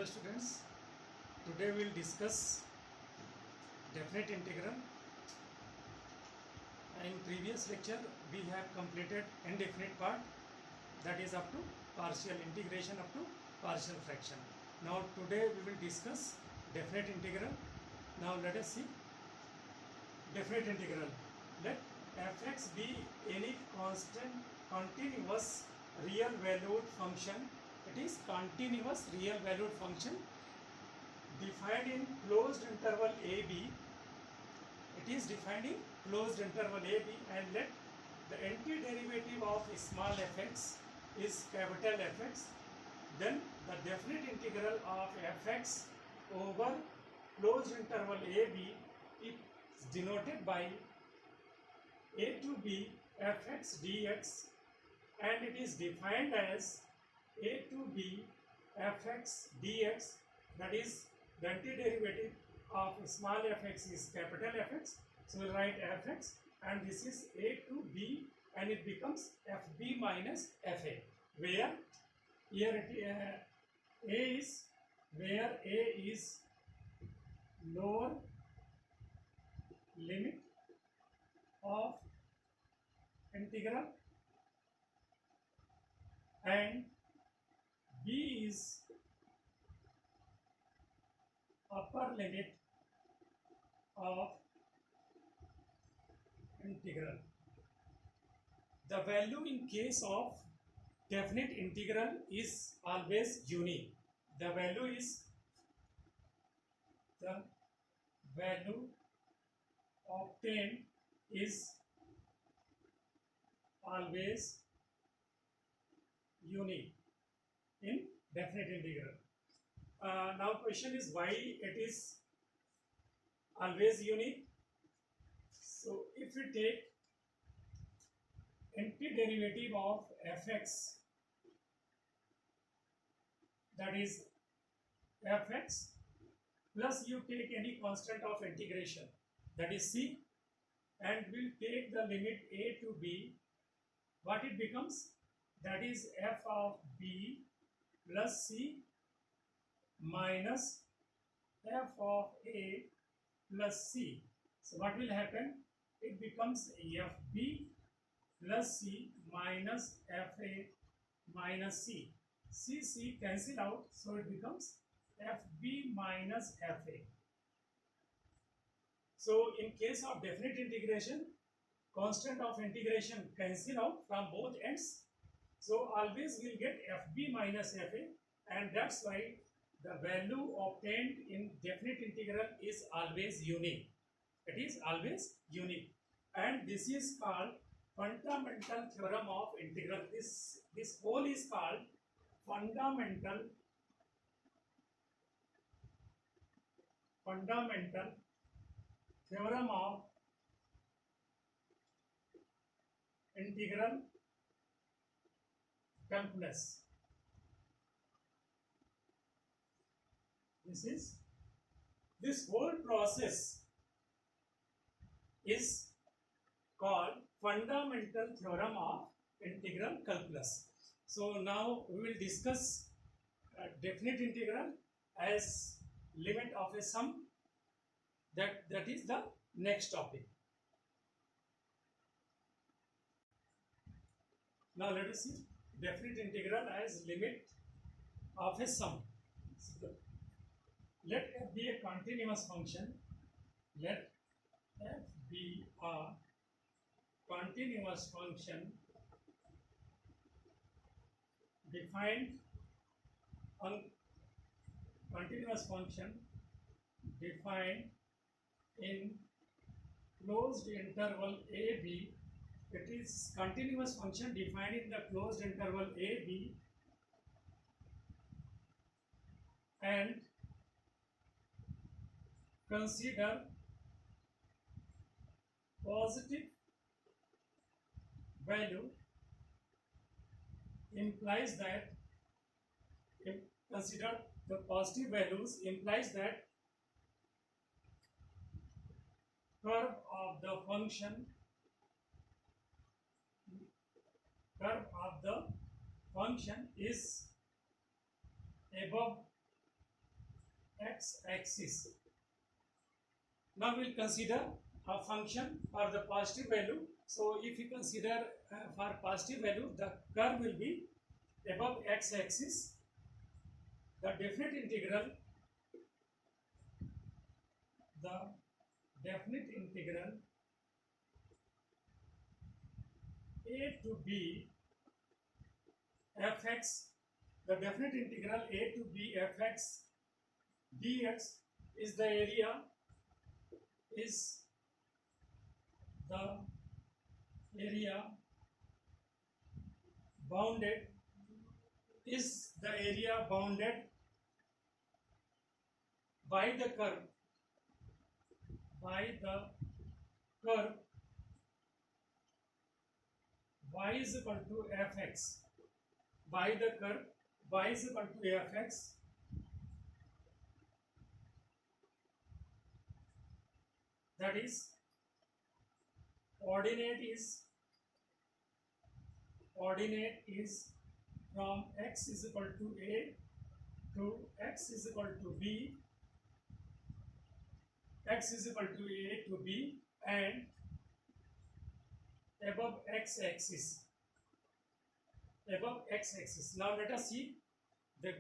Hello students, today we will discuss definite integral. In previous lecture we have completed indefinite part, that is up to partial integration up to partial fraction. Now today we will discuss definite integral. Now let us see definite integral. Let fx be any constant continuous real valued function. It is continuous real valued function defined in closed interval AB. It is defined in closed interval AB, and let the antiderivative of small fx is capital Fx. Then the definite integral of fx over closed interval AB is denoted by a to b fx dx, and it is defined as a to b fx dx, that is the antiderivative of small fx is capital Fx. So we will write fx, and this is a to b, and it becomes fb minus fa, where here a is lower limit of integral and b is upper limit of integral. The value in case of definite integral is always unique. The value obtained is always unique in definite integral. Now question is why it is always unique. So if we take antiderivative of fx, that is fx, plus you take any constant of integration, that is c, and we'll take the limit a to b, what it becomes, that is f of b plus c minus f of a plus c. So what will happen? It becomes fb plus c minus fa minus c. C cancel out, so it becomes fb minus fa. So in case of definite integration, constant of integration cancel out from both ends. So always we'll get fb minus fa, and that's why the value obtained in definite integral is always unique. It is always unique, and this is called fundamental theorem of integral. This whole is called fundamental theorem of integral calculus. This whole process is called fundamental theorem of integral calculus. So now we will discuss definite integral as limit of a sum. That is the next topic. Now let us see definite integral as limit of a sum. So let f be a continuous function. Let f be a continuous function defined on continuous function defined in closed interval AB. It is continuous function defined in the closed interval AB, and consider positive value implies that, if consider the positive values implies that curve of the function is above x-axis. Now we'll consider a function for the positive value. So if you consider for positive value, the curve will be above x-axis. The definite integral a to b fx, the definite integral a to b fx dx is the area bounded by the curve y is equal to fx, by the curve y is equal to fx, that is ordinate is from x is equal to a to x is equal to b, x is equal to a to b, and above x-axis. Now let us see the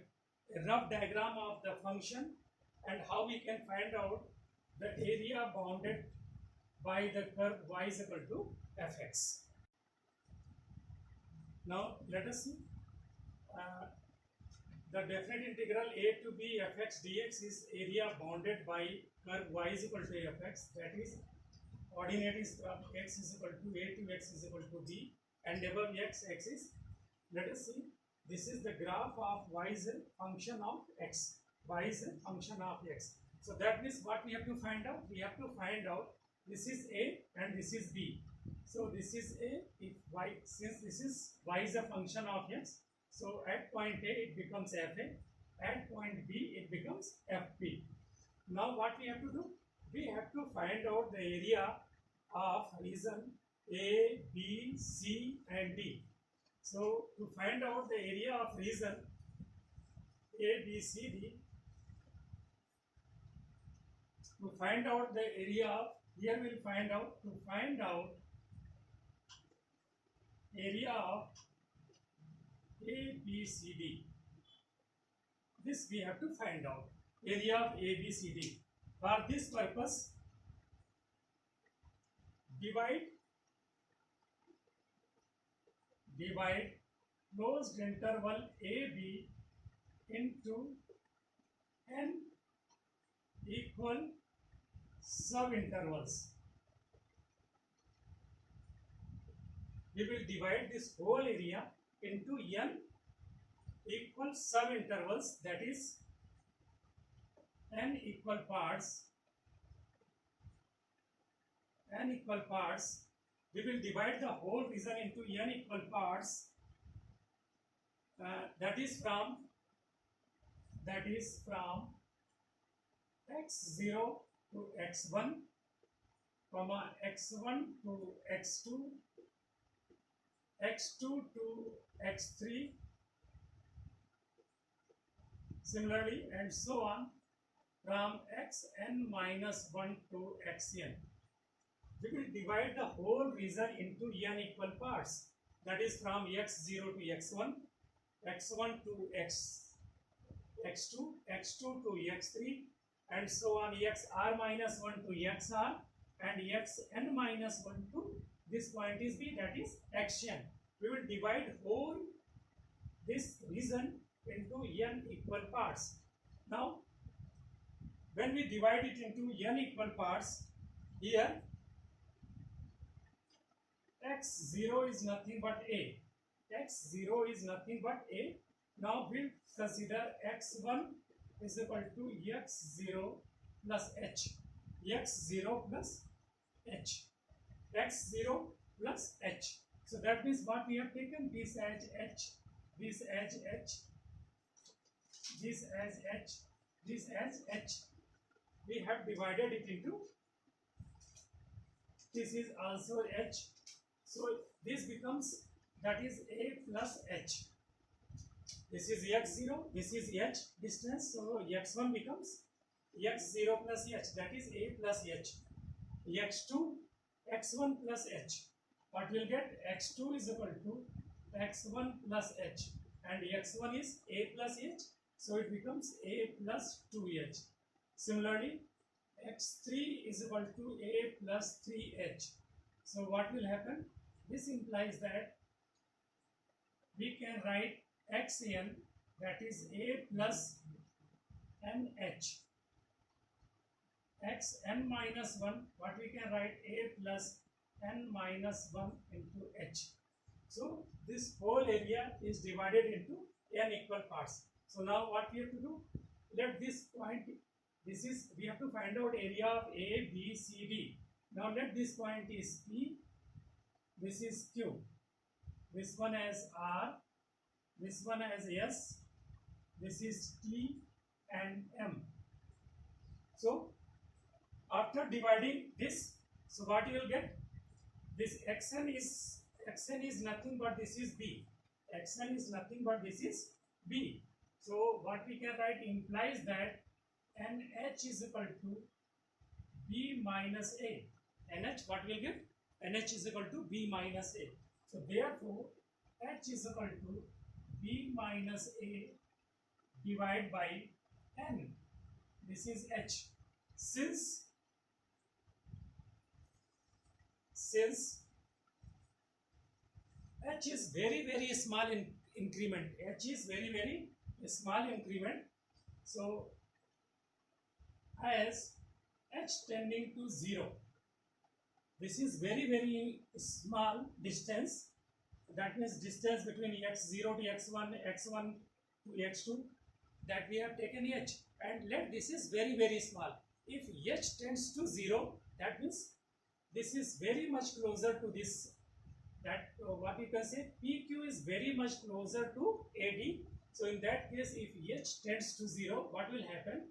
rough diagram of the function and how we can find out the area bounded by the curve y is equal to fx. Now let us see the definite integral a to b fx dx is area bounded by curve y is equal to fx, that is ordinate is from x is equal to a to x is equal to b and above x-axis. Let us see, this is the graph of y is a function of x. So that means what we have to find out? We have to find out this is a and this is b. So this is a, if y, since this is y is a function of x, so at point a it becomes fa, at point b it becomes fp. Now what we have to do? We have to find out the area of region A, B, C and D. So to find out the area of region A, B, C, D, to find out the area of, here we will find out, to find out area of A, B, C, D. This we have to find out, area of A, B, C, D. For this purpose, divide closed interval AB into n equal subintervals. We will divide this whole area into n equal subintervals, that is n equal parts. We will divide the whole region into n equal parts, that is from x0 to x1, x1 to x2, x2 to x3, similarly, and so on, from xn minus 1 to xn. We will divide the whole region into n equal parts, that is from x0 to x1, x1 to x2, x2 to x3, and so on, xr minus 1 to xr, and xn minus 1 to this point is b, that is xn. We will divide whole this region into n equal parts. Now, when we divide it into n equal parts, here x0 is nothing but a. Now we'll consider x1 is equal to x0 plus h. x0 plus h. So that means what we have taken, this as h, this as h, this as h, this as h. We have divided it into, this is also h. So this becomes, that is a plus h. This is x0, this is h distance, so x1 becomes x0 plus h, that is a plus h. x2 x1 plus h, what will get? x2 is equal to x1 plus h, and x1 is a plus h, so it becomes a plus 2h. Similarly, x3 is equal to a plus 3h. So what will happen? This implies that we can write xn, that is a plus nh. xn minus 1, what we can write? A plus n minus 1 into h. So this whole area is divided into n equal parts. So now what we have to do? Let this point, this is, we have to find out area of A, B, C, D. Now let this point is P, this is Q, this one as R, this one as S, this is T and M. So after dividing this, so what you will get? This xn is nothing but this is B. xn is nothing but this is B. So what we can write implies that nh is equal to B minus A. nh, what will give? nh is equal to B minus A. So therefore h is equal to B minus A divided by n. This is h. Since h is very small in increment, h is very small increment, so as h tending to 0, this is very small distance, that means distance between x0 to x1, x1 to x2, that we have taken h, and let this is very small. If h tends to 0, that means this is very much closer to this, that what you can say, PQ is very much closer to AD. So in that case, if h tends to 0, what will happen?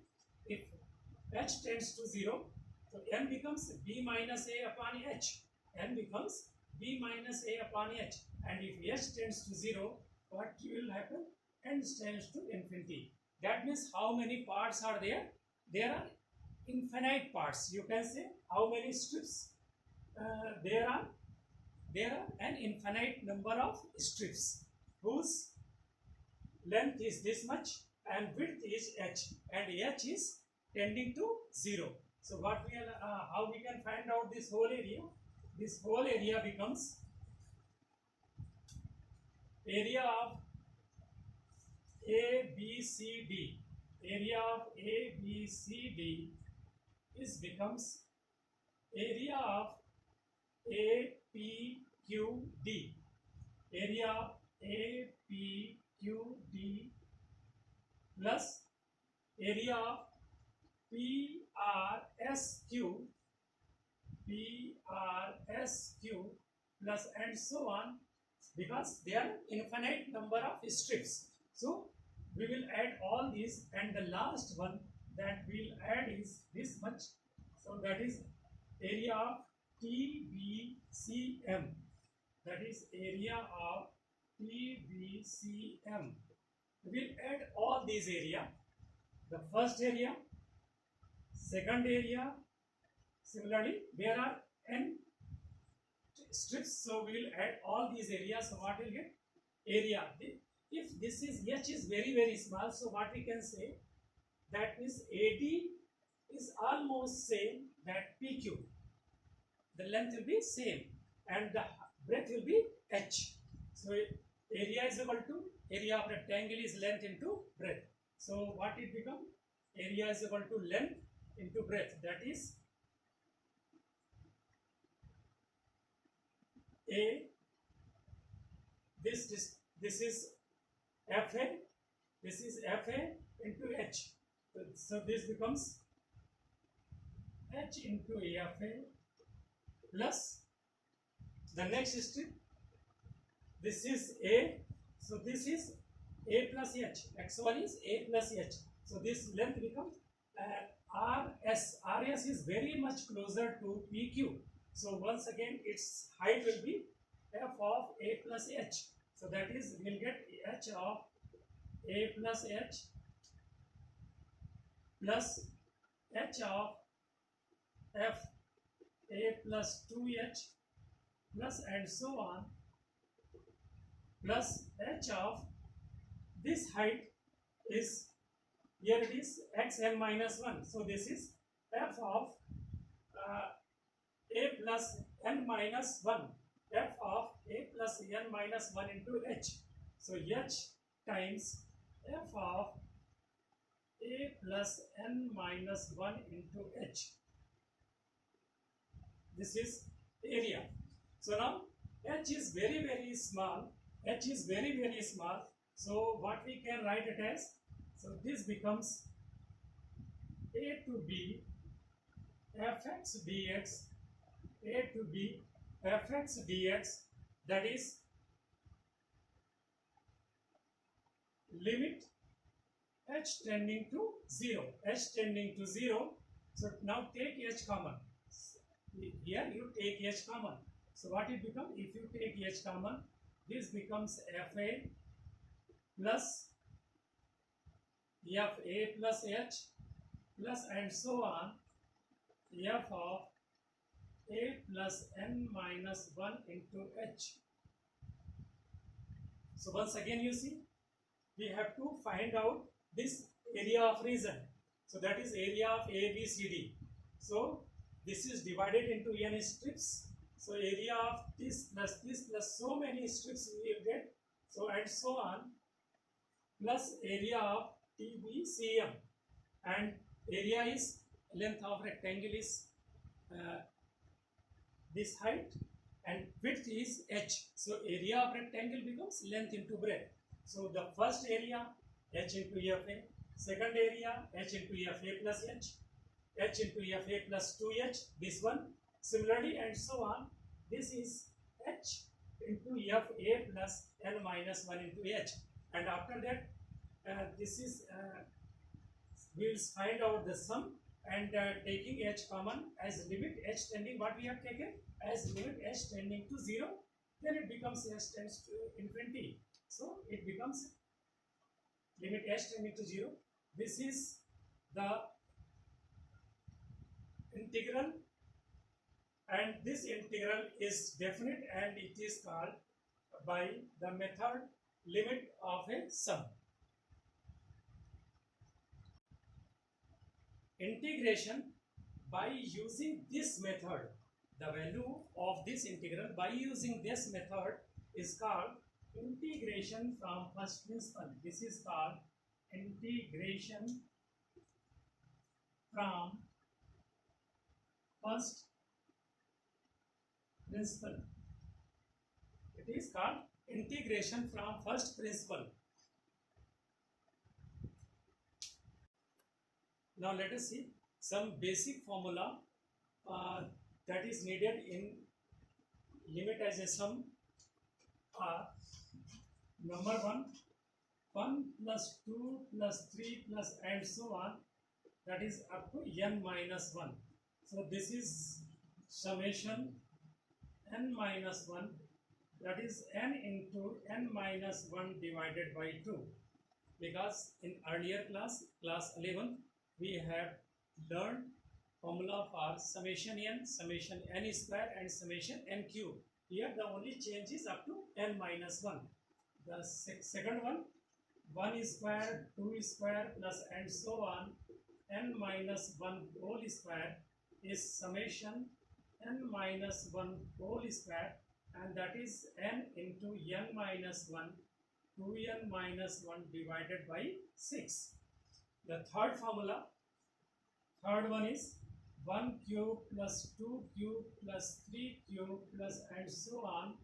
If h tends to 0, so n becomes B minus A upon h. n becomes B minus A upon h. And if h tends to 0, what will happen? N tends to infinity. That means how many parts are there? There are infinite parts. You can say how many strips? There are an infinite number of strips whose length is this much and width is h, and h is tending to 0. So what we are, how we can find out this whole area? This whole area becomes area of A, B, C, D. Area of A, B, C, D is becomes area of A, P, Q, D. Area of A, P, Q, D plus area of P, R, S, Q, P, R, S, Q plus and so on, because there are infinite number of strips. So we will add all these, and the last one that we'll add is this much. So that is area of TBCM. That is area of TBCM. We'll add all these area. The first area, second area. Similarly, there are n strips, so we will add all these areas. So what will get? Area. If this is h is very small, so what we can say, that means AD is almost same that PQ. The length will be same and the breadth will be h. So area is equal to area of rectangle is length into breadth. So what it become? Area is equal to length into breadth. That is A. This is FA. This is FA into H. So this becomes H into FA plus the next strip. This is A. So this is A plus H. X1 is A plus H. So this length becomes RS. RS is very much closer to PQ. So once again its height will be f of A plus H. So that is, we will get H of A plus H plus h of f a plus 2h plus and so on, plus h of this height is, here it is xn minus 1. So this is f of a plus n minus 1, f of a plus n minus 1 into h. So h times f of a plus n minus 1 into h. This is area. So now h is very small. H is very small. So what we can write it as? So this becomes a to b fx dx, a to b fx dx, that is limit h tending to 0, h tending to 0. So now take h common. Here you take h common. So what it becomes? If you take h common, this becomes fa plus fa plus h plus and so on, f of a plus n minus 1 into h. So once again you see, we have to find out this area of region. So that is area of A, B, C, D. So this is divided into n strips. So area of this plus so many strips we will get. So and so on, plus area of TBCM, and area is length of rectangle is this height and width is h. So area of rectangle becomes length into breadth. So the first area h into fa, second area h into fa plus h into fa plus 2h, this one similarly and so on. This is h into fa plus n minus 1 into h, and after that this is we will find out the sum, and taking h common as limit h tending, what we have taken as limit h tending to 0, then it becomes h tends to infinity. So it becomes limit h tending to 0. This is the integral, and this integral is definite, and it is called by the method limit of a sum. Integration by using this method, the value of this integral by using this method is called integration from first principle. This is called integration from first principle. It is called integration from first principle. Now let us see some basic formula that is needed in limit as a sum. Number 1, 1 plus 2 plus 3 plus and so on, that is up to n minus 1. So this is summation n minus 1, that is n into n minus 1 divided by 2, because in earlier class 11, we have learned formula for summation n square and summation n cube. Here the only change is up to n minus 1. The second one, 1 square, 2 square plus and so on, n minus 1 whole square is summation n minus 1 whole square, and that is n into n minus 1, 2n minus 1 divided by 6. The third formula, third one is 1 cube plus 2 cube plus 3 cube plus and so on,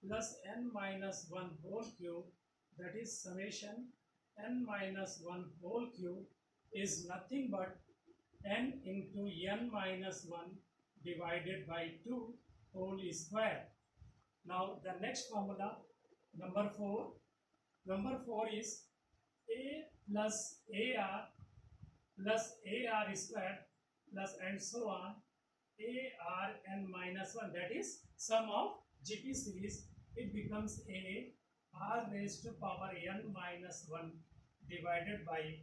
plus n minus 1 whole cube, that is summation n minus 1 whole cube is nothing but n into n minus 1 divided by 2 whole square. Now the next formula, number 4. Number 4 is a plus ar square plus and so on ar n minus 1, that is sum of GP series. It becomes a r raised to power n minus 1 divided by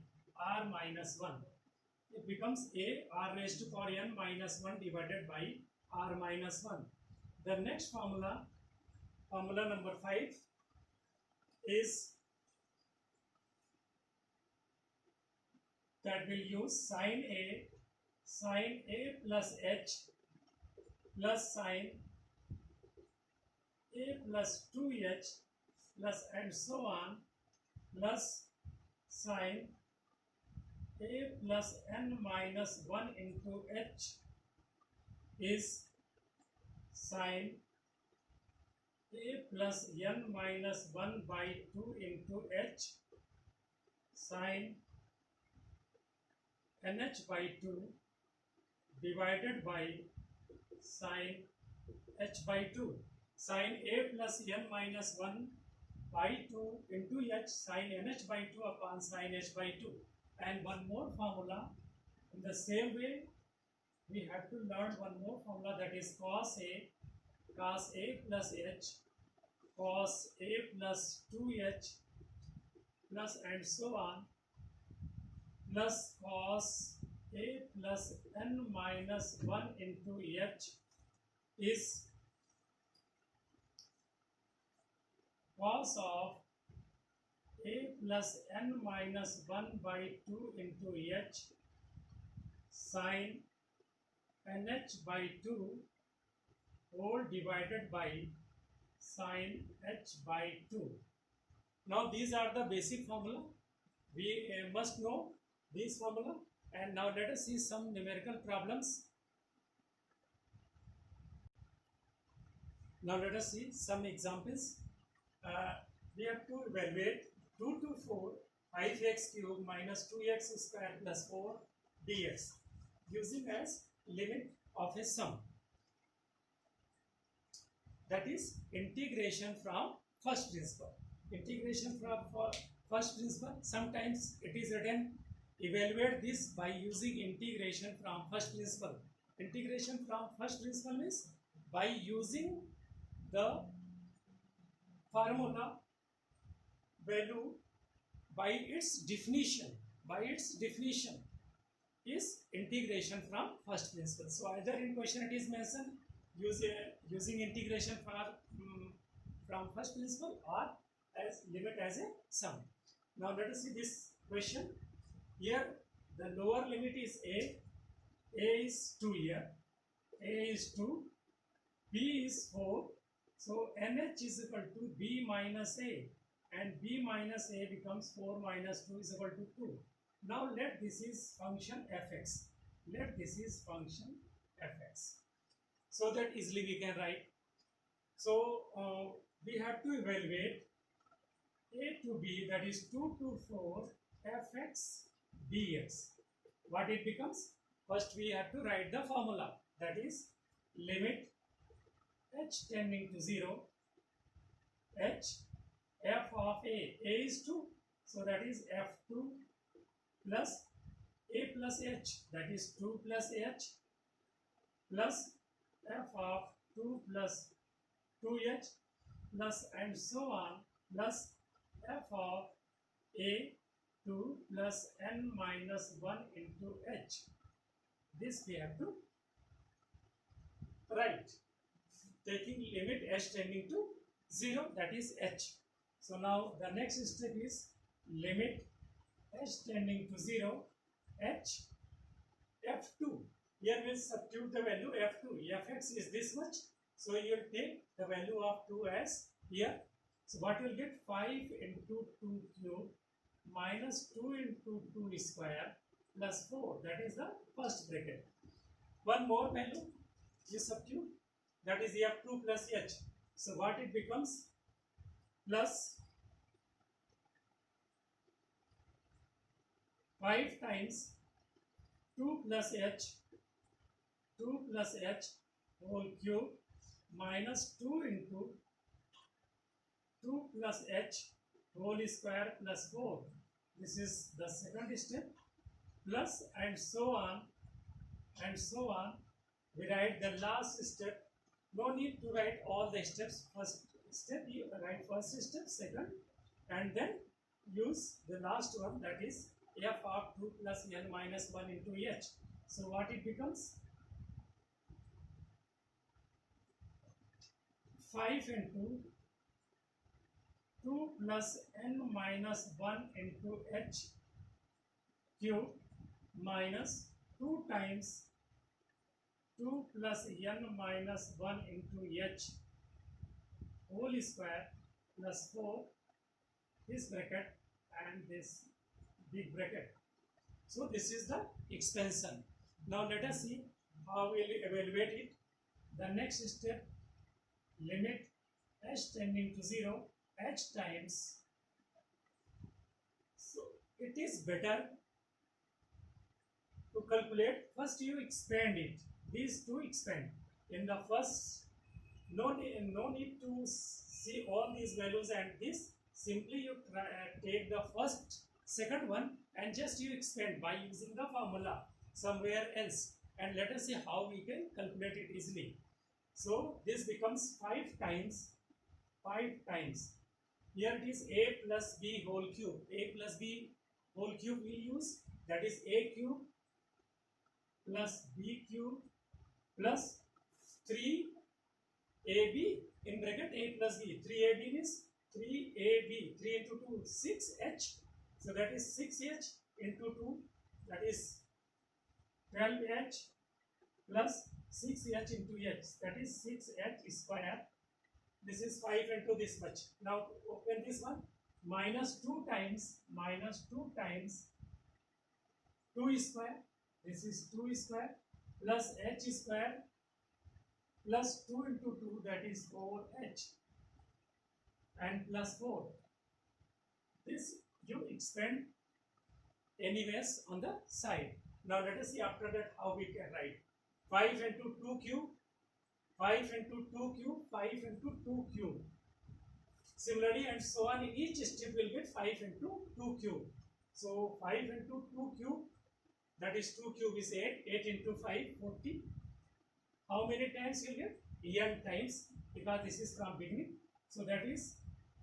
r minus 1. it becomes a r raised to power n minus 1 divided by r minus 1. The next formula, formula number 5, is that will use sin a plus h plus sin a plus 2h plus and so on plus sin a plus n minus 1 into h is sin a plus n minus 1 by 2 into h sin nh by 2 divided by sin h by 2. Sin a plus n minus 1 by 2 into h sin nh by 2 upon sin h by 2. And one more formula in the same way, we have to learn one more formula, that is cos a plus h cos a plus 2h plus and so on plus cos a plus n minus 1 into h is cos of a plus n minus 1 by 2 into h sin nh by 2 whole divided by sin h by 2. Now these are the basic formula. We must know this formula. And now let us see some numerical problems. Now let us see some examples. We have to evaluate 2 to 4 5x cube minus 2x square plus 4 dx using as limit of a sum. That is integration from first principle. Integration from first principle. Sometimes it is written evaluate this by using integration from first principle. Integration from first principle means by using the formula value by its definition. By its definition is integration from first principle. So either in question it is mentioned using integration from first principle or as limit as a sum. Now let us see this question. Here the lower limit is a is 2 here, a is 2, b is 4, so nh is equal to b minus a, and b minus a becomes 4 minus 2 is equal to 2. Now let this is function fx, let this is function fx, so that easily we can write. So we have to evaluate a to b, that is 2 to 4 fx dx. What it becomes? First we have to write the formula, that is limit h tending to 0 h f of a is 2, so that is f2 plus a plus h, that is 2 plus h plus f of 2 plus 2h plus and so on plus f of a 2 plus n minus 1 into h. This we have to write, taking limit h tending to 0, that is h. So now the next step is limit h tending to 0 h f2. Here we'll substitute the value f2. Fx is this much, so you will take the value of 2 as here. So what you will get? 5 into 2 cube minus 2 into 2 square plus 4. That is the first bracket. One more value you substitute, that is f2 plus h. So what it becomes? Plus 5 times 2 plus h whole cube minus 2 into 2 plus h whole square plus 4. This is the second step. Plus and so on and so on. We write the last step. No need to write all the steps. First step you write first step, second, and then use the last one, that is f of 2 plus n minus 1 into h. So what it becomes? 5 into 2 plus n minus 1 into h cube minus 2 times 2 plus n minus 1 into h whole square plus 4, this bracket and this big bracket. So this is the expansion. Now let us see how we will evaluate it. The next step, limit h tending to 0 h times. So it is better to calculate. First you expand it. These two expand. In the first, no need to see all these values and this. Simply you take the first, second one and just you expand by using the formula somewhere else. And let us see how we can calculate it easily. So this becomes 5 times. Here it is a plus b whole cube. A plus b whole cube we use. That is a cube plus b cube plus 3ab in bracket a plus b. 3ab means 3ab. 3 into 2, 6h. So that is 6h into 2. That is 12h plus 6h into h. That is 6h square. This is 5 into this much. Now open this one. Minus 2 times 2 square. This is 2 square plus h square plus 2 into 2, that is 4h, and plus 4. This you expand anyways on the side. Now let us see after that how we can write. 5 into 2 cube, 5 into 2 cube, 5 into 2 cube. Similarly and so on, in each step will get 5 into 2 cube. So 5 into 2 cube, that is 2 cube is 8, 8 into 5, 40. How many times you get? N times, because this is from beginning. So that is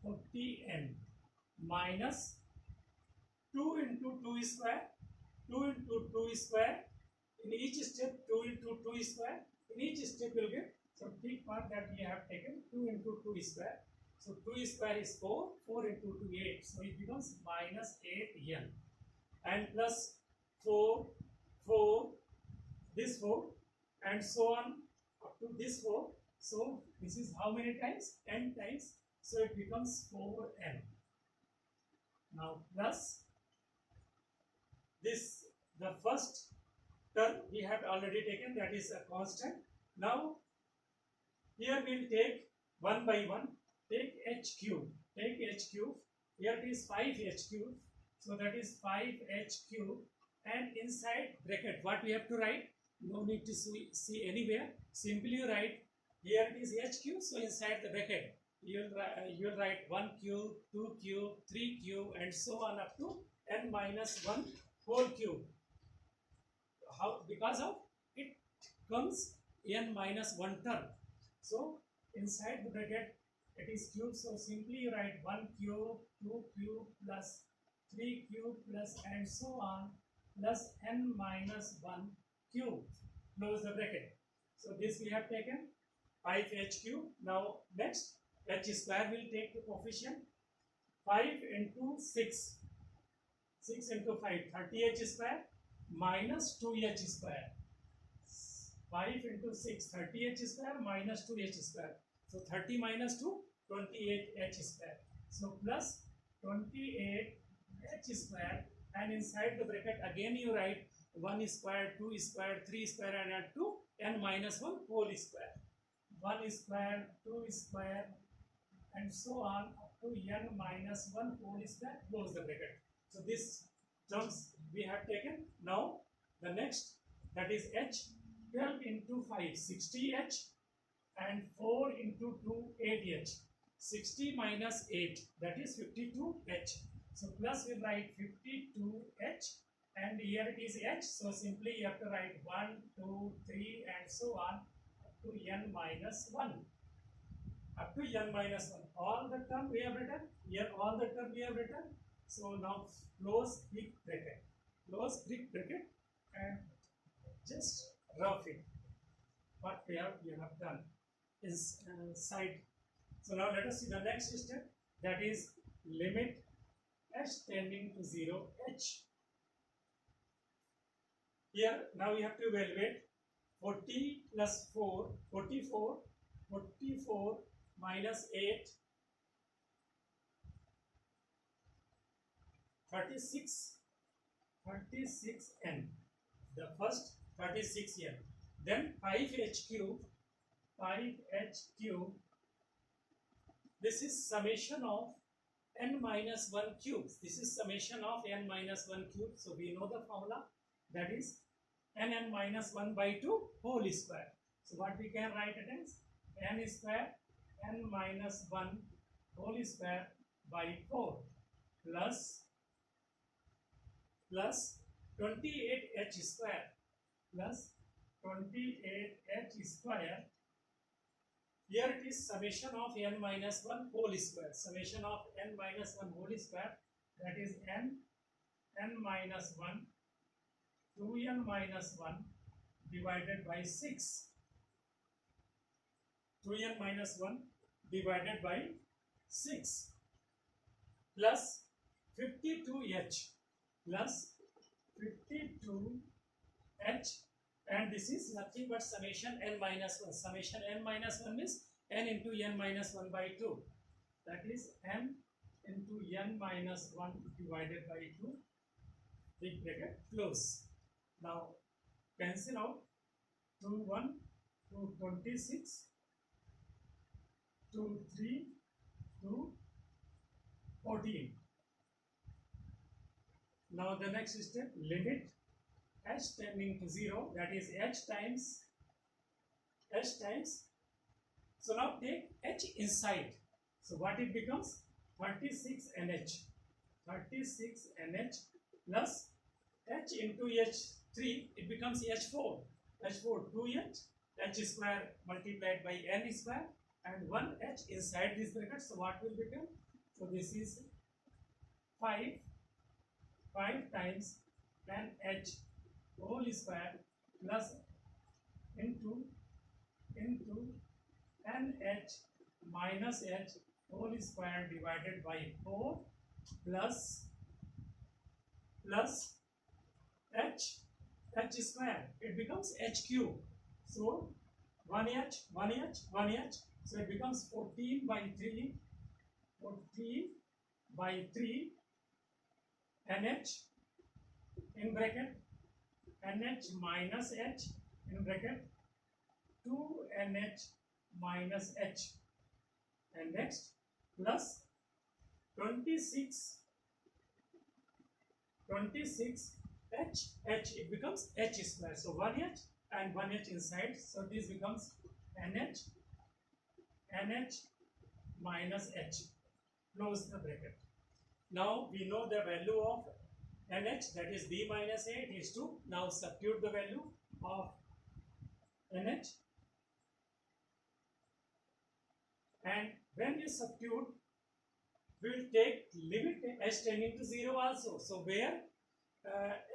40n minus 2 into 2 square, 2 into 2 square. In each step 2 into 2 square. In each step you will get. So big part that we have taken 2 into 2 square. So 2 square is 4, 4 into 2 8. So it becomes minus 8n and plus 4, 4, this 4 and so on up to this 4. So this is how many times? N times. So it becomes 4n. Now plus this, the first term we have already taken, that is a constant. Now here we will take one by one. Take h cube. Take h cube. Here it is 5h cube. So that is 5h cube. And inside bracket, what we have to write? No need to see anywhere. Simply you write. Here it is h cube. So inside the bracket, you will write 1 cube, 2 cube, 3 cube, and so on up to n minus 1 whole cube. How? Because of it comes n minus 1 term. So inside the bracket it is cube. So simply you write 1 cube, 2 cube plus 3 cube plus and so on plus n minus 1 cube. Close the bracket. So this we have taken 5h cube. Now next h square will take the coefficient. 5 into 6. 6 into 5, 30h square minus 2h square. 5 into 6, 30h square minus 2h square. So 30 minus 2, 28h square. So plus 28h square, and inside the bracket again you write 1 square, 2 square, 3 square, and add to n minus 1 whole square. 1 square, 2 square, and so on up to n minus 1 whole square. Close the bracket. So this terms we have taken. Now the next, that is h. 12 into 5, 60h, and 4 into 2, 8h. 60 minus 8, that is 52h. So plus we write 52h, and here it is h. So simply you have to write 1, 2, 3, and so on up to n minus 1. Up to n minus 1. All the term we have written. Here all the term we have written. So now close big bracket and just rough it. What we have done is side. So now let us see the next step, that is limit h tending to 0 h. Here now we have to evaluate 40 plus 4, 44 minus 8, 36n, the first 36n, then 5h cube, this is summation of n minus 1 cubes. This is summation of n minus 1 cube. So we know the formula, that is n minus 1 by 2 whole square. So what we can write it as n square n minus 1 whole square by 4 plus 28h square plus 28h square. Here it is summation of n minus 1 whole square. Summation of n minus 1 whole square, that is n minus 1, 2n minus 1 divided by 6. 2n minus 1 divided by 6 plus 52h plus 52h, and this is nothing but summation n minus 1. Summation n minus 1 means n into n minus 1 by 2. That is n into n minus 1 divided by 2. Big bracket close. Now cancel out 2 1, 2 26, 2 3, 2 14. Now the next step, limit h tending to 0, that is h times. So now take h inside. So what it becomes? 36nh. 36nh plus h into h3, it becomes h4. h4 2h, h square multiplied by n square, and 1h inside this bracket. So what will become? So this is 5 times n h whole square plus into nh minus h whole square divided by 4 plus h square, it becomes h cube. So 1h, so it becomes 14 by 3 nh in bracket, nh minus h in bracket, 2nh minus h, and next plus 26h, it becomes h square. So 1h and 1h inside, so this becomes nh minus h. Close the bracket. Now we know the value of nh, that is b minus a, it is 2. Now substitute the value of nh, and when you substitute, we will take limit h tending to 0 also. So where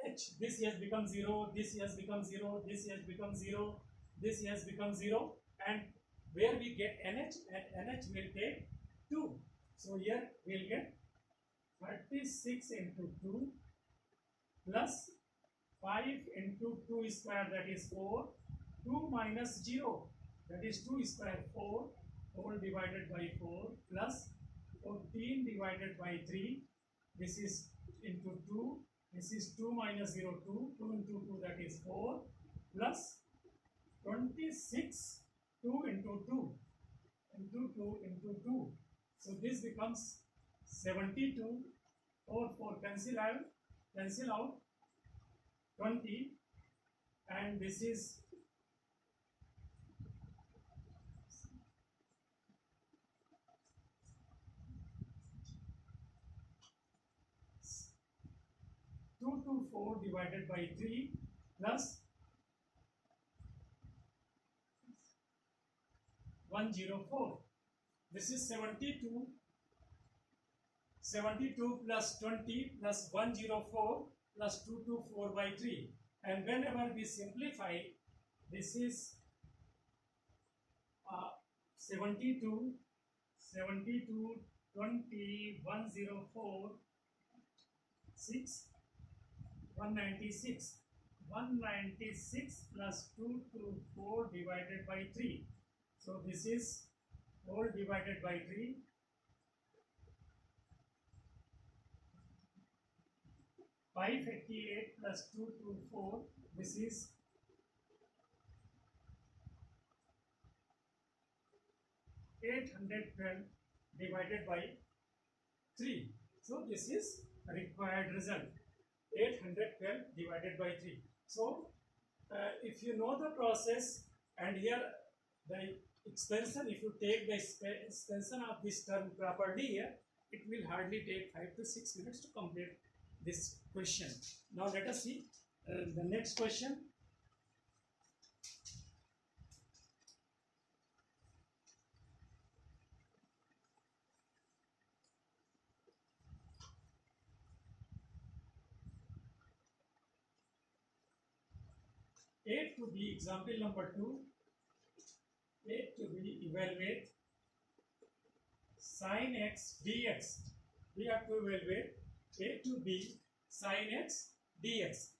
h, this has become 0, this has become 0, this has become 0, this has become 0, and where we get nh, and nh will take 2. So here we will get 36 into 2 plus 5 into 2 square, that is 4, 2 minus 0, that is 2 square, 4 whole divided by 4 plus 14 divided by 3, this is into 2, this is 2 minus 0, 2 into 2, that is 4 plus 26, 2 into 2 into 2 into 2. So this becomes 72, or 4 cancel out 20, and this is 224 divided by 3 plus 104. This is 72 72 plus 20 plus 104 plus 224 by 3. And whenever we simplify, this is 72, 20, 104, 6, 196. 196 plus 224 divided by 3. So this is whole divided by 3. 588 plus 224, this is 812 divided by 3. So this is required result, 812 divided by 3. So if you know the process, and here the extension, if you take the extension of this term properly here, it will hardly take 5 to 6 minutes to complete this question. Now let us see the next question. A to B, example number 2. A to B, evaluate sin x dx. We have to evaluate A to B sin x dx.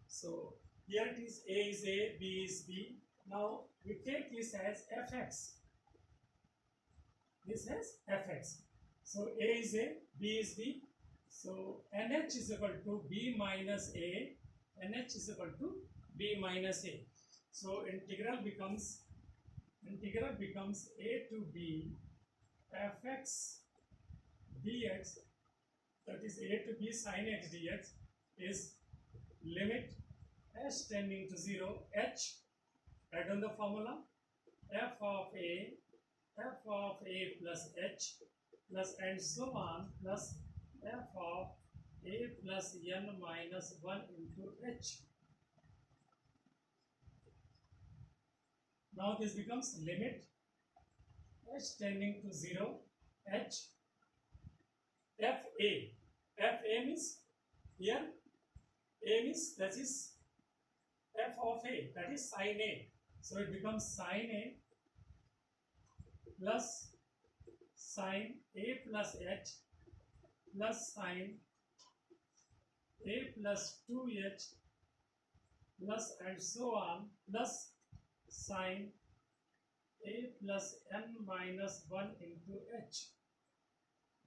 So here it is, A is A, B is B. Now we take this as fx. This as fx. So A is A, B is B. So nh is equal to B minus A. nh is equal to B minus A. So integral becomes A to B fx dx, that is A to B sin x dx, is limit h tending to 0, h, write on the formula, f of A plus h plus and so on, plus f of A plus n minus 1 into h. Now this becomes limit h tending to 0, h, f a. F a means, here a means that is f of a, that is sin a. So it becomes sin a plus sin a plus h plus sin a plus 2h plus and so on, plus sin a plus n minus 1 into h.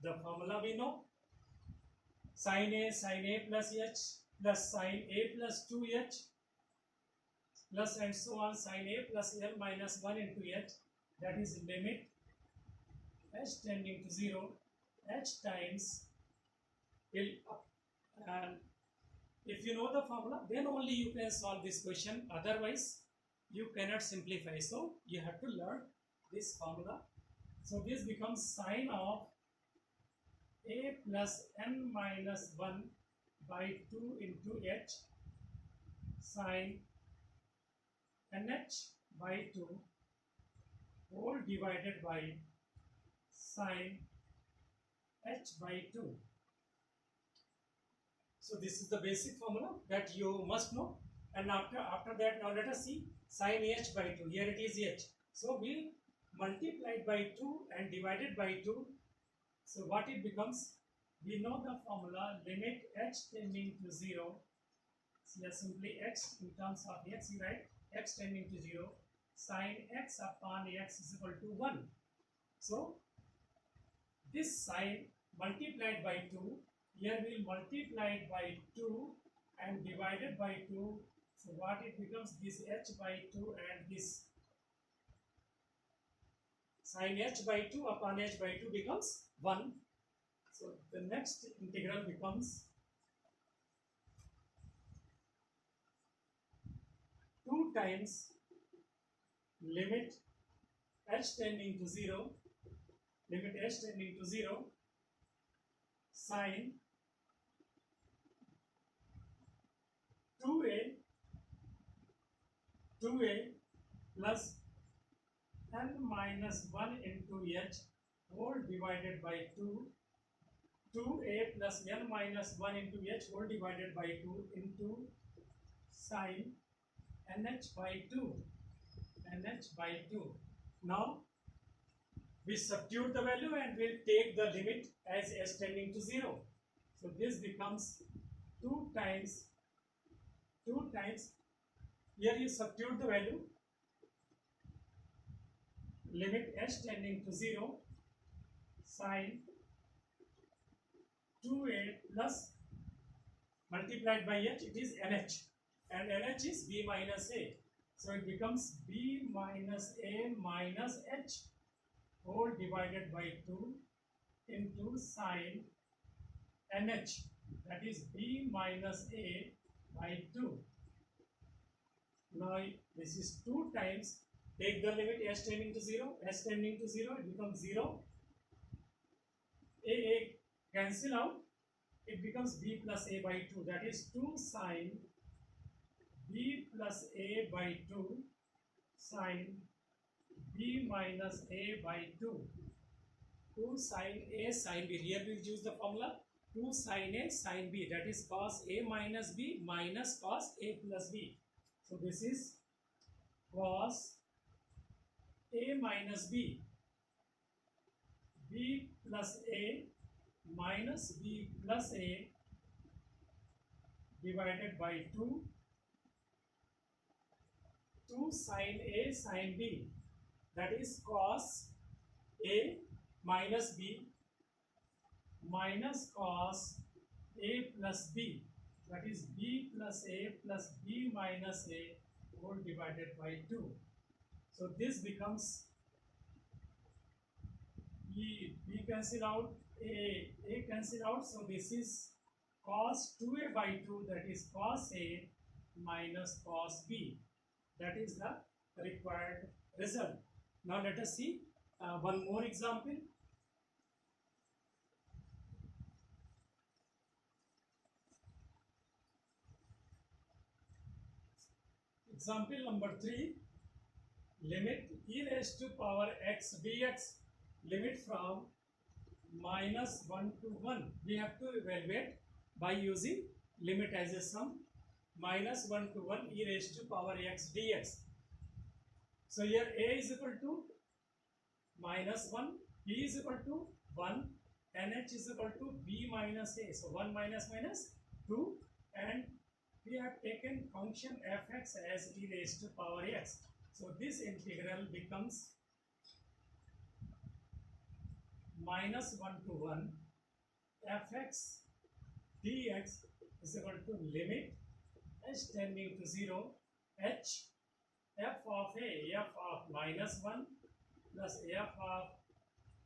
The formula we know, sin a plus h plus sin a plus 2h plus and so on, sin a plus n minus 1 into h, that is limit h tending to 0, h times L up. And if you know the formula, then only you can solve this question, otherwise you cannot simplify. So you have to learn this formula. So this becomes sine of a plus n minus 1 by 2 into h sine nh by 2 whole divided by sine h by 2. So this is the basic formula that you must know. And after that, now let us see sin h by 2. Here it is h. So we multiplied by 2 and divided by 2. So what it becomes? We know the formula, limit h tending to 0. So here simply x in terms of x, you write x tending to 0. Sin x upon x is equal to 1. So this sine multiplied by 2, here we will multiply it by 2 and divided by 2. So what it becomes, this h by 2 and this sin h by 2 upon h by 2 becomes 1. So the next integral becomes 2 times limit h tending to 0, limit h tending to 0, sin 2a plus n minus 1 into h whole divided by 2 2a plus n minus 1 into h whole divided by 2 into sine nh by 2. nh by 2. Now we substitute the value and we'll take the limit as s tending to 0. So this becomes 2 times here you substitute the value limit s tending to 0 sine 2a plus multiplied by h, it is nh, and nh is b minus a, so it becomes b minus a minus h whole divided by 2 into sine nh, that is b minus a by 2. Now this is 2 times, take the limit s tending to 0, s tending to 0, it becomes 0, a cancel out, it becomes b plus a by 2, that is 2 sine b plus a by 2 sine b minus a by 2. 2 sine a sine b, here we will use the formula 2 sine a sine b, that is cos a minus b minus cos a plus b. So this is cos a minus b, b plus a minus b plus a divided by 2 sine a sine b, that is cos a minus b minus cos a plus b, that is b plus a plus b minus a whole divided by 2. So this becomes b cancel out, a cancel out, so this is cos 2a by 2, that is cos a minus cos b, that is the required result. Now let us see one more example. Example number 3, limit e raised to power x dx, limit from minus 1 to 1. We have to evaluate by using limit as a sum, minus 1 to 1 e raised to power x dx. So here a is equal to minus 1, b is equal to 1, nh is equal to b minus a. So 1 minus minus 2, and we have taken function fx as e raised to power x. So this integral becomes minus 1 to 1 fx dx is equal to limit h tending to 0 h f of a, f of minus 1 plus f of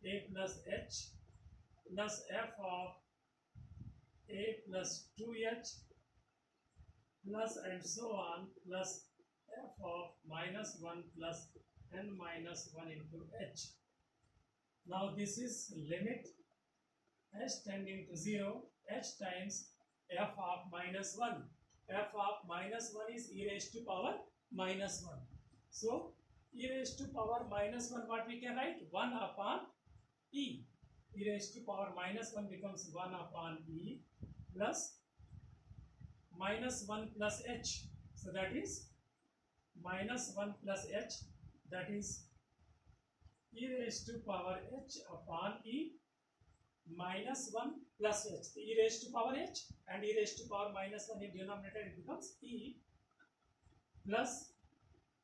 a plus h plus f of a plus 2h plus and so on plus f of minus 1 plus n minus 1 into h. Now this is limit h tending to 0 h times f of minus 1. F of minus 1 is e raised to power minus 1. So e raised to power minus 1, what we can write? 1 upon e. E raised to power minus 1 becomes 1 upon e plus minus 1 plus h. So that is minus 1 plus h, that is e raised to power h upon e minus 1 plus h. The e raised to power h and e raised to power minus 1 in denominator, it becomes e plus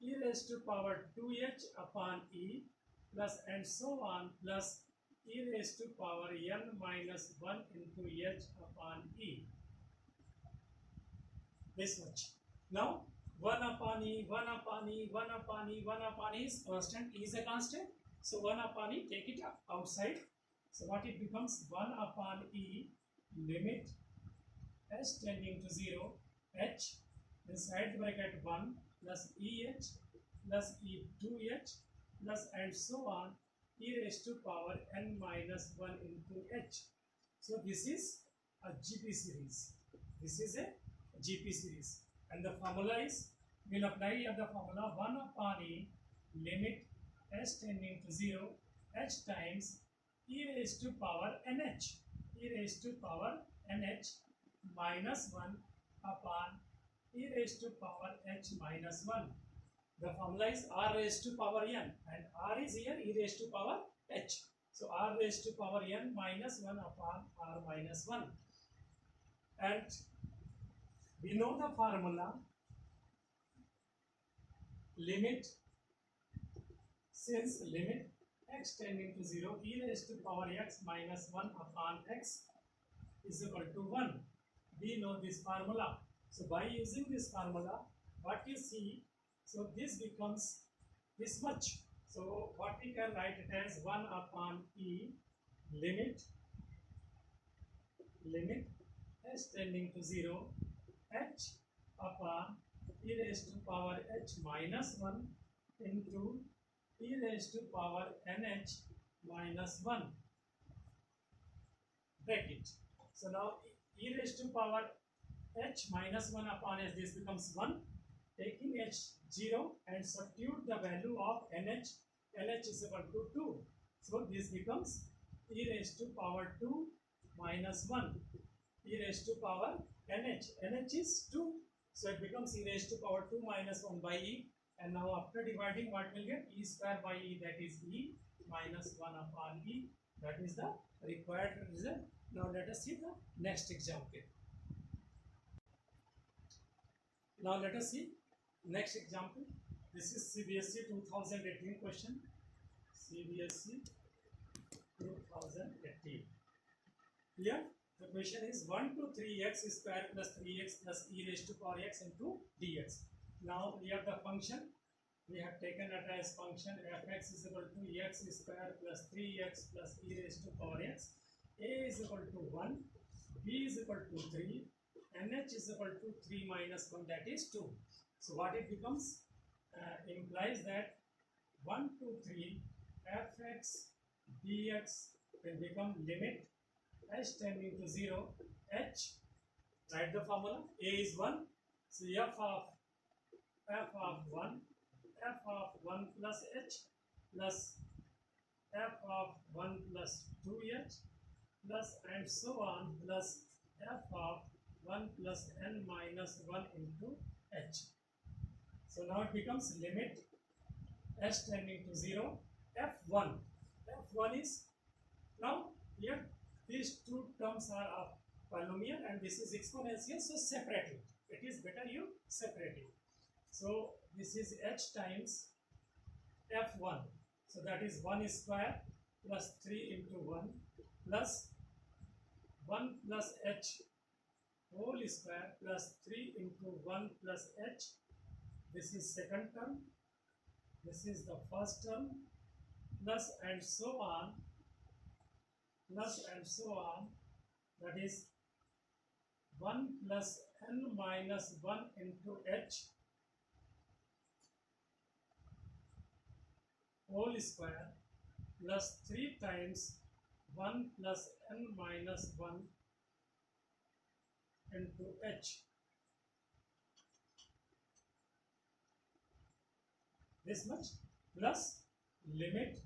e raised to power 2h upon e plus and so on plus e raised to power n minus 1 into h upon e. This much. Now 1 upon e, 1 upon e, 1 upon e, 1 upon e is constant, e is a constant. So 1 upon e, take it outside. So what it becomes? 1 upon e limit h tending to 0 h inside bracket 1 plus eh plus e2h plus and so on e raised to power n minus 1 into h. So this is a GP series. This is a GP series, and the formula is, we'll apply here the formula 1 upon e limit h tending to 0 h times e raised to power nh. e raised to power nh minus 1 upon e raised to power h minus 1. The formula is r raised to power n, and r is here e raised to power h. So r raised to power n minus 1 upon r minus 1. And we know the formula, limit, since limit x tending to 0 e raised to power x minus 1 upon x is equal to 1. We know this formula. So by using this formula, what you see, so this becomes this much. So what we can write it as 1 upon e limit h tending to 0 h upon e raised to power h minus 1 into e raised to power nh minus 1 bracket. So now e raised to power h minus 1 upon h, this becomes 1. Taking h 0 and substitute the value of nh is equal to 2. So this becomes e raised to power 2 minus 1 e raised to power nh is 2. So it becomes e raised to power 2 minus 1 by e. And now after dividing, what will get? E square by e, that is e minus 1 upon e. That is the required result. Now let us see the next example. Now let us see next example. This is CBSE 2018 question. CBSE 2018. Here the question is 1 to 3x square plus 3x plus e raised to power x into dx. Now we have the function. We have taken it as function fx is equal to x square plus 3x plus e raised to power x. A is equal to 1, b is equal to 3, nh is equal to 3 minus 1, that is 2. So what it becomes? Implies that 1 to 3 fx dx will become limit h tending to 0 h. Write the formula. A is 1, so f of 1 plus h plus f of 1 plus 2h plus and so on plus f of 1 plus n minus 1 into h. So now it becomes limit h tending to 0 f1. F1 is, now here these two terms are of polynomial and this is exponential, so separate it. It is better you separate it. So this is h times f1. So that is 1 square plus 3 into 1 plus 1 plus h whole square plus 3 into 1 plus h. This is second term. This is the first term plus and so on. That is 1 plus n minus 1 into h whole square plus 3 times 1 plus n minus 1 into h. This much plus limit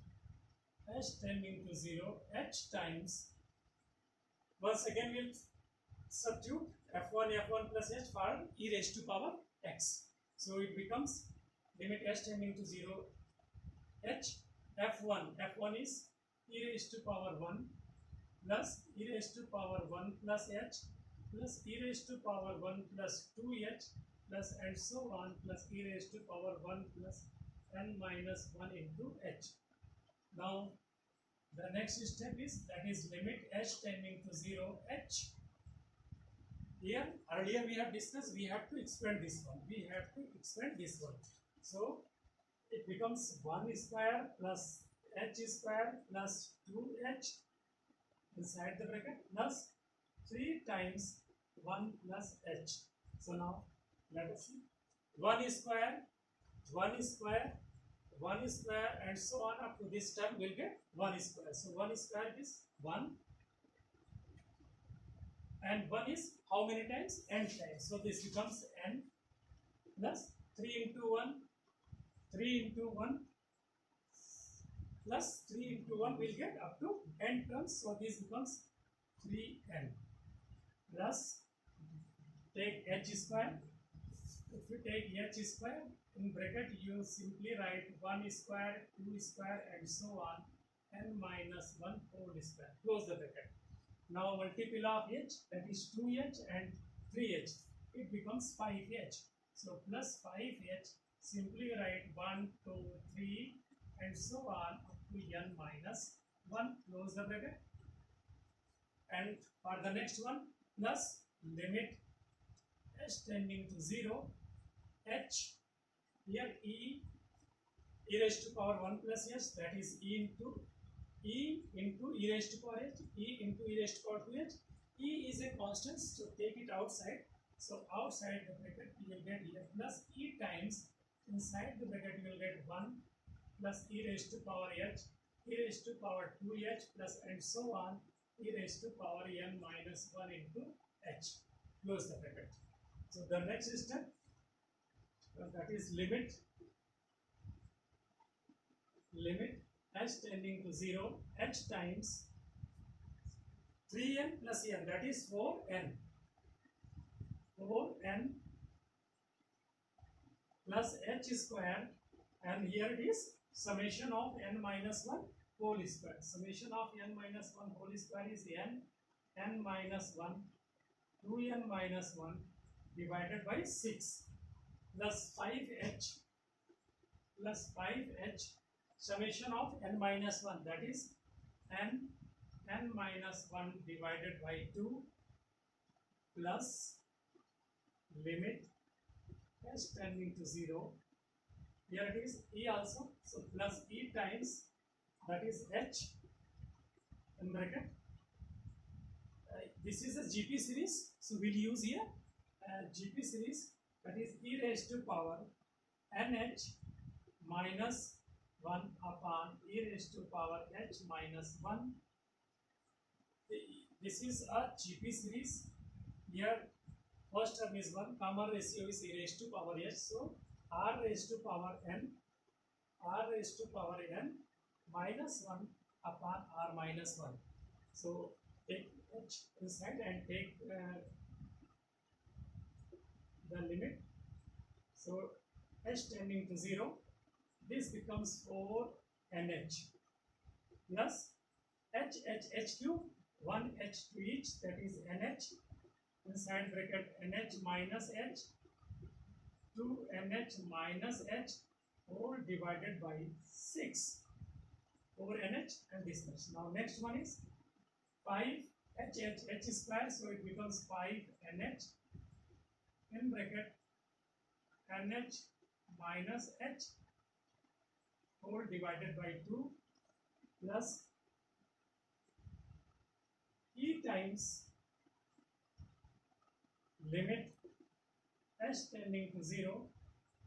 h tending to 0 h times, once again we'll substitute f1 plus h for e raised to power x. So it becomes limit h tending to 0 h f1 is e raised to power 1 plus e raised to power 1 plus h plus e raised to power 1 plus 2h plus and so on plus e raised to power 1 plus n minus 1 into h. Now the next step is, that is limit h tending to 0 h. Here earlier we have discussed, we have to expand this one. So it becomes 1 square plus h square plus 2h inside the bracket plus 3 times 1 plus h. So now let us see. 1 square and so on up to this term will get 1 square. So 1 square is 1 and 1 is how many times? N times. So this becomes n plus 3 into 1 plus 3 into 1 will get up to n terms. So this becomes 3n plus take h square. If you take h square, in bracket you simply write 1 square, 2 square and so on, n minus 1 whole square. Close the bracket. Now multiple of h, that is 2h and 3h. It becomes 5h. So plus 5h, simply write 1, 2, 3 and so on up to n minus 1. Close the bracket. And for the next one, plus limit h tending to 0, h, here e raised to power 1 plus h, that is e into e raised to power h, e into e raised to power 2h. E is a constant, so take it outside. So outside the bracket you will get here plus e times, inside the bracket you will get 1 plus e raised to power h, e raised to power 2h plus and so on, e raised to power n minus 1 into h. Close the bracket. So the next step, that is limit h tending to 0, h times 3n plus n, that is 4n plus h square, and here it is summation of n minus 1 whole square. Summation of n minus 1 whole square is n minus 1 2n minus 1 divided by 6 plus 5h summation of n minus 1, that is n minus 1 divided by 2 plus limit h tending to 0. Here it is e also, so plus e times, that is h in bracket. This is a GP series, so we'll use here GP series, that is e raised to power nh minus 1 upon e raised to power h minus 1. This is a GP series. Here first term is 1, common ratio is e raised to power h, so r raised to power n minus 1 upon r minus 1. So take h inside and take the limit. So h tending to 0, this becomes 4nh plus h cube, 1h to each, that is nh, inside bracket nh minus h, 2nh minus h whole divided by 6 over nh and this much. Now next one is 5h square, so it becomes 5nh in bracket nh minus h whole divided by 2 plus e times limit h tending to 0,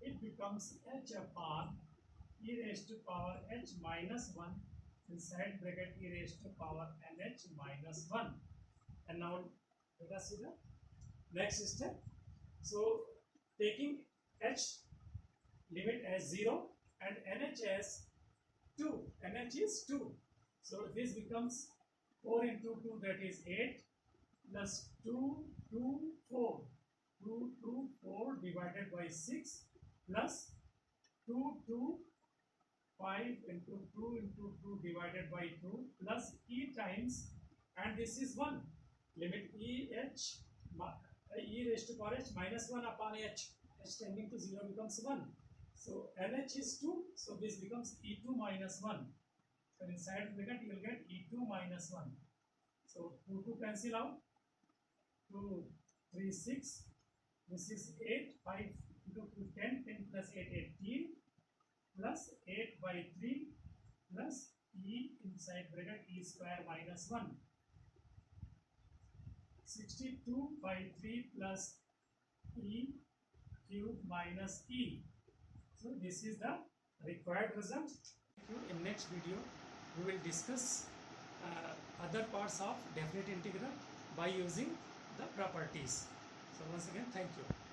it becomes h upon e raised to power h minus 1 inside bracket e raised to power nh minus 1. And now let us see the next step. So taking h limit as 0 and nh as 2, nh is 2, so this becomes 4 into 2, that is 8 plus 4 divided by 6 plus 5 into 2 divided by 2 plus e times, and this is 1, limit e raised to power h minus 1 upon h tending to 0 becomes 1. So nh is 2, so this becomes e2 minus 1. So inside bracket you will get e2 minus 1. So 2 cancel out, 2, 3, 6, this is 8, 5 into 2, 10 plus 8, 18 plus 8 by 3 plus e inside bracket e square minus 1. 62 by 3 plus e cube minus e. So this is the required result. In next video we will discuss other parts of definite integral by using the properties. So once again, thank you.